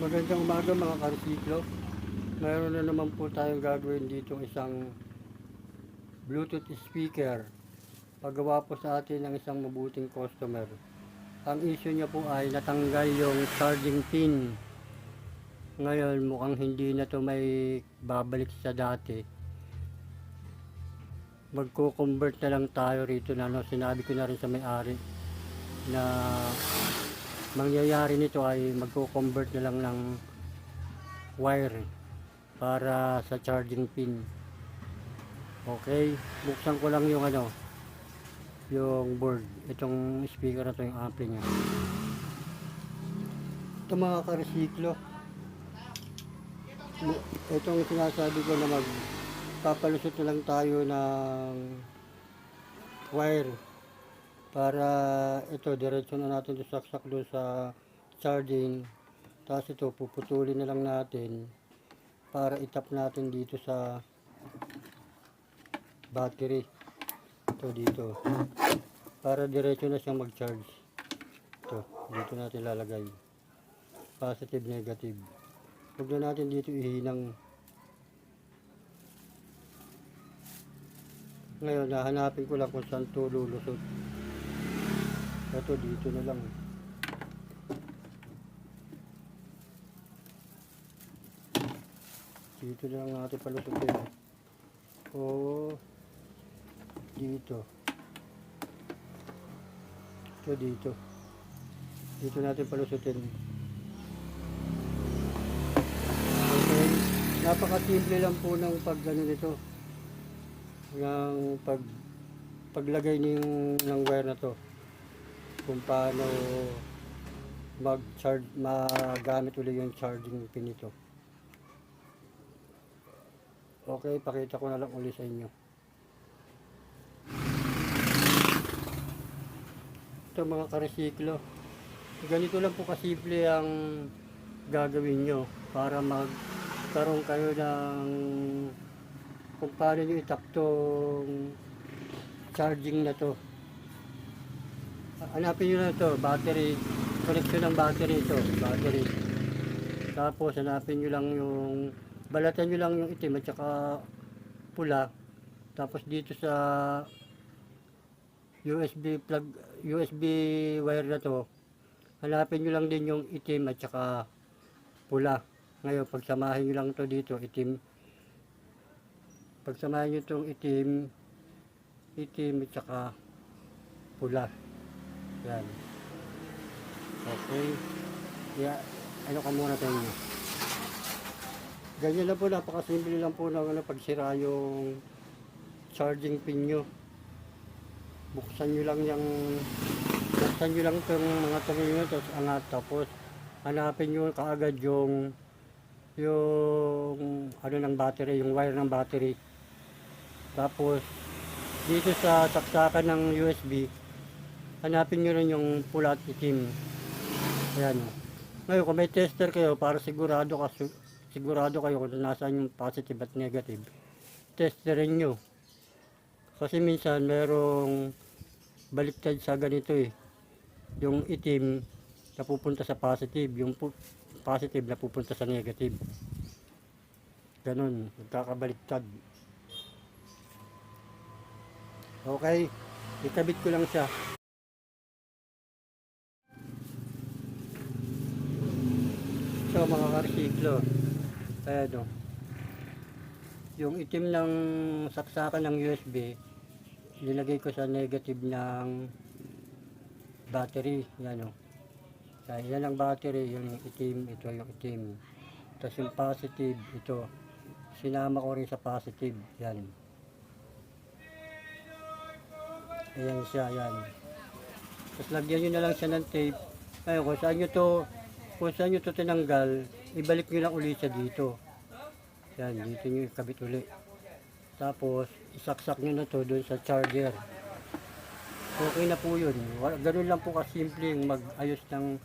Magandang umaga mga karsiklo. Mayroon na naman po tayong gagawin dito isang Bluetooth speaker. Paggawa po sa atin ng isang mabuting customer. Ang issue niya po ay natanggal yung charging pin. Ngayon mukhang hindi na to may babalik sa dati. Magko-convert na lang tayo rito na sinabi ko na rin sa may-ari na mangyayari nito ay magko-convert na lang ng wire para sa charging pin. Okay, buksan ko lang yung yung board. Itong speaker na to, yung ampli niya. Ito mga karesiklo, itong sinasabi ko na magpapalusot na lang tayo ng wire para ito diretso na natin ito saksak doon sa charging. Tapos ito puputulin na lang natin para itap natin dito sa battery. Ito dito para diretso na siyang mag-charge. Ito dito natin lalagay positive negative. Huwag na natin dito ihinang. Ngayon nahanapin ko lang kung saan ito lulusot. Ito dito na lang. Dito na lang natin palusutin. O dito. Ito dito. Dito natin palusutin. Okay. Napakasimple lang po ng pag-gano nito. Ng paglagay ng wire na to. Kung paano mag-charge, magamit ulit yung charging pin nito. Okay, pakita ko na lang ulit sa inyo. Ito mga karesiklo, ganito lang po kasimple ang gagawin nyo para magkaroon kayo ng kung paano nyo itap tong charging na to. Hanapin nyo na ito, battery, connection ng battery ito, battery. Tapos hanapin nyo lang yung, balatan nyo lang yung itim at saka pula. Tapos dito sa USB plug, USB wire na to, hanapin nyo lang din yung itim at saka pula. Ngayon, pagsamahin nyo lang to dito, itim. Pagsamahin nyo itong itim at saka pula. Yan. Okay. Yeah, ano ka muna tayo. Ganyan lang po, napakasimple lang po ng pagsira yung charging pin nyo. Buksan nyo lang itong mga tungil nyo, tapos angat, tapos hanapin nyo kaagad yung ng battery, yung wire ng battery. Tapos dito sa saksakan ng USB, hanapin nyo rin yung pula at itim. Ayan. Ngayon, kung may tester kayo, para sigurado kayo kung nasaan yung positive at negative, testerin nyo. Kasi minsan, merong baliktad sa ganito eh. Yung itim, napupunta sa positive. Yung positive, napupunta sa negative. Ganun, nagkakabaliktad. Okay, ikabit ko lang siya. So mga karsiklo, ayan o, yung itim ng saksakan ng USB, nilagay ko sa negative ng battery. Yan o, yan ang battery, yung itim, ito yung itim. Tapos yung positive, ito, sinama ko rin sa positive. Yan, ayan siya, yan. Tapos lagyan nyo na lang siya ng tape. Ayun, kung saan nyo to tinanggal, ibalik nyo lang ulit siya dito. Yan, dito nyo ikabit ulit. Tapos isaksak nyo na to doon sa charger. Okay na po yun. Ganun lang po kasimple yung mag-ayos ng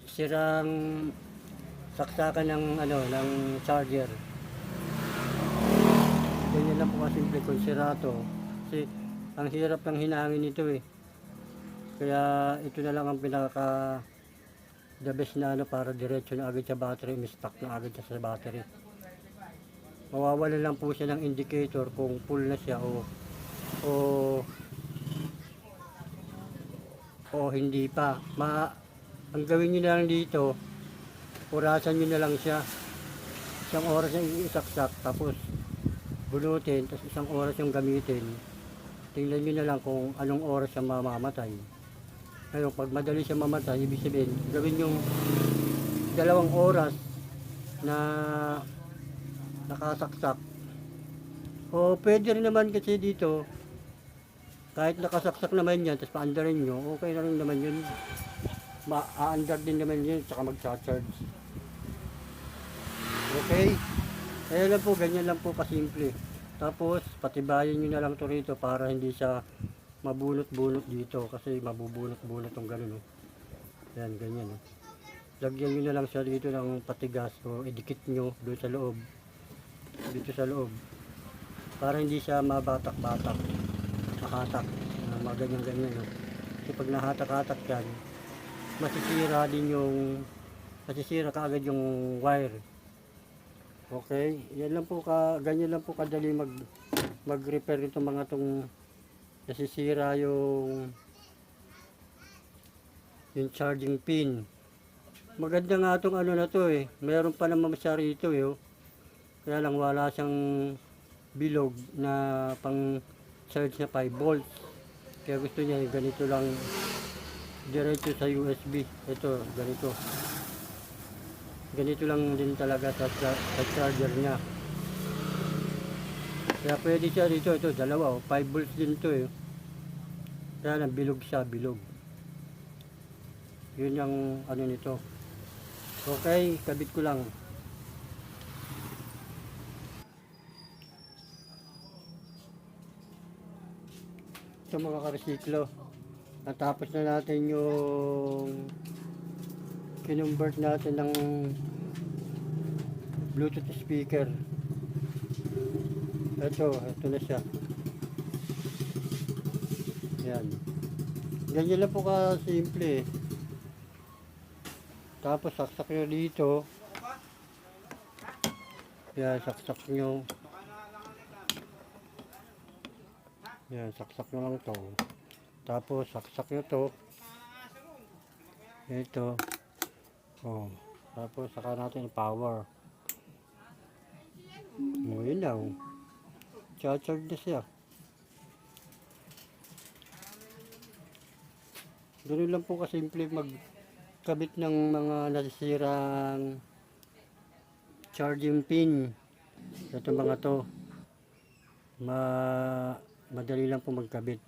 sirang saksakan ng charger. Ganyan lang po kasimple kung sira to. Kasi ang hirap ng hinangin nito eh. Kaya ito na lang ang pinaka the best na ano para diretso na agad sa battery, may stock na agad sa battery. Mawawalan lang po siya ng indicator kung full na siya o o hindi pa. Ang gawin niyo na lang dito, orasan niyo na lang siya. Isang oras yung isaksak, tapos bunutin, tapos isang oras yung gamitin. Tingnan niyo na lang kung anong oras siya mamamatay. Ngayon, pag madali siya mamatay, ibig sabihin, gawin yung 2 oras na nakasaksak. O pwede rin naman kasi dito, kahit nakasaksak naman yan, tapos paandarin nyo, okay na rin naman yun. Ma-aandar din naman yun, tsaka mag-charge. Okay? Kaya lang po, ganyan lang po kasimple. Tapos, patibayin nyo na lang to rito para hindi siya mabunot-bunot dito. Kasi mabubunot-bunot yung ganun. Yan, ganyan. Lagyan nyo na lang siya dito ng patigas o idikit nyo doon sa loob. Dito sa loob. Para hindi siya mabatak-batak. Mahatak. Mga ganyan-ganyan. Kasi pag nahatak-hatak yan, masisira kaagad yung wire. Okay, yan lang po ganyan lang po kadali mag-repair itong mga tong nasisira yung charging pin. Maganda nga itong ano na to eh. Meron pa naman siya rito eh. Oh. Kaya lang wala siyang bilog na pang charge na 5 volts. Kaya gusto niya ganito lang diretso sa USB. Ito, ganito. Ganito lang din talaga sa charger niya. Kaya pwede siya dito, ito dalawa, 5 volts din to eh. Kaya lang bilog siya, bilog. Yun ang ano nito. Okay, kabit ko lang. Ito mga karesiklo, natapos na natin yung kinonvert natin ng Bluetooth speaker. Ito na siya. Yan. Ganyan lang po ka-simple. Tapos saksak nyo dito. Yan, saksak nyo. Yan, saksak nyo lang to. Tapos saksak nyo to. Ito. Oh, tapos saka natin power. Yun na. Charge na siya. Ganun lang po kasimple magkabit ng mga nasisirang charging pin. Ito mga to. Madali lang po magkabit.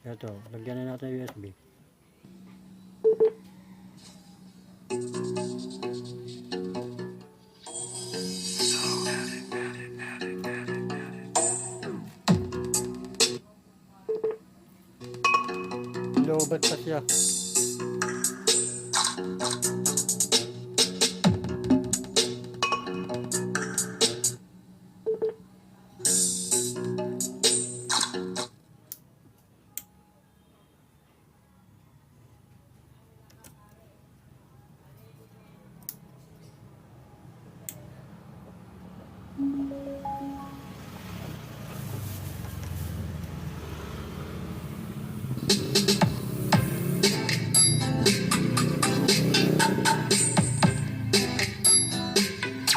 Ito, lagyan na natin USB. Lobat pa siya.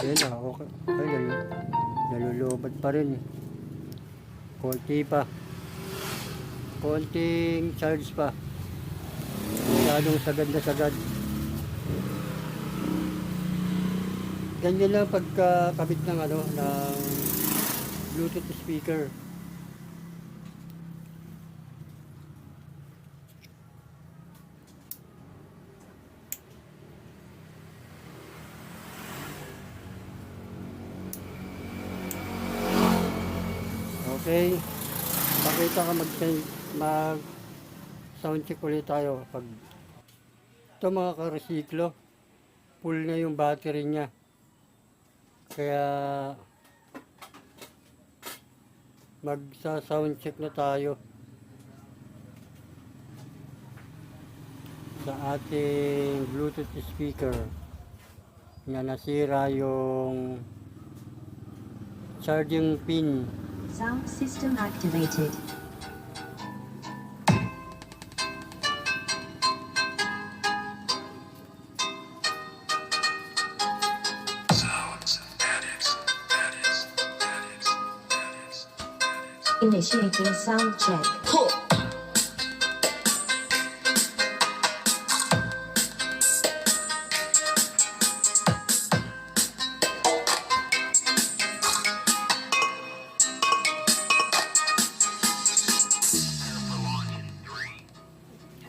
Ayun na, okay. Ayun, nalulubad pa rin. Konti pa. Konting charge pa. Masyadong sagad na sagad. Ganyan lang pagkakabit ng ng Bluetooth speaker. Okay. Pakita ka mag sound check ulit tayo pag ito mga karesiklo, full na yung battery niya. Kaya magsa-sound check na tayo sa ating Bluetooth speaker na nasira yung charging pin. Sound system activated. Initiating sound check.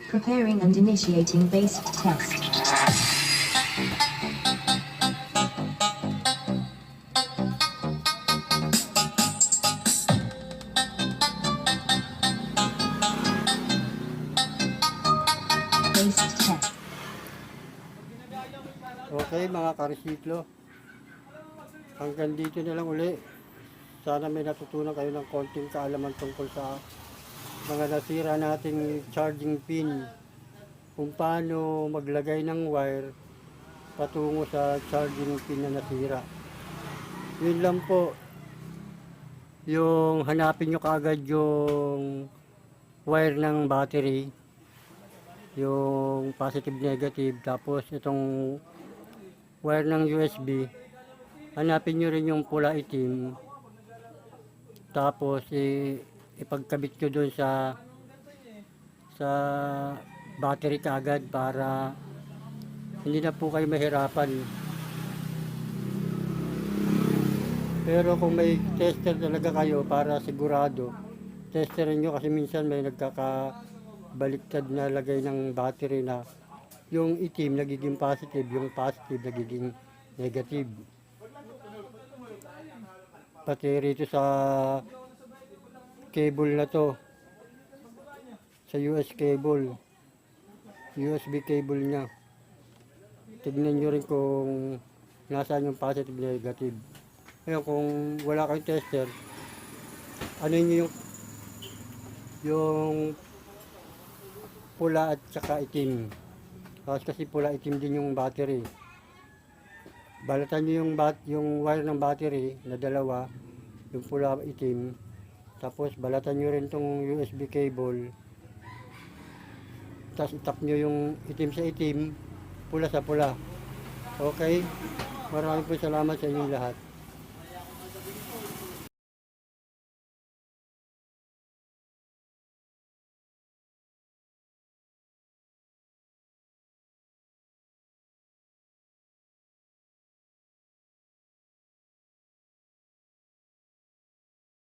Preparing and initiating basic test. Basic test. Okay mga karesiklo, hanggang dito na lang uli. Sana may natutunan kayo ng konting kaalaman tungkol sa mga nasira nating charging pin, kung paano maglagay ng wire patungo sa charging pin na nasira. Yun lang po, yung hanapin nyo kaagad yung wire ng battery, yung positive negative, tapos itong wire ng USB, hanapin nyo rin yung pula itim, tapos ipagkabit ko doon sa battery kaagad para hindi na po kayo mahirapan. Pero kung may tester talaga kayo, para sigurado, testerin nyo, kasi minsan may nagkakabaliktad na lagay ng battery na yung itim nagiging positive, yung positive nagiging negative. Pati rito sa cable na to, sa USB cable nya, tignan nyo rin kung nasaan yung positive negative. Ngayon kung wala kayong tester, ano nyo yung pula at saka itim. Kasi pula itim din yung battery. Balatan nyo yung wire ng battery na dalawa, yung pula itim. Tapos balatan nyo rin tong USB cable. Tapos itap nyo yung itim sa itim, pula sa pula. Okay? Maraming po salamat sa inyong lahat.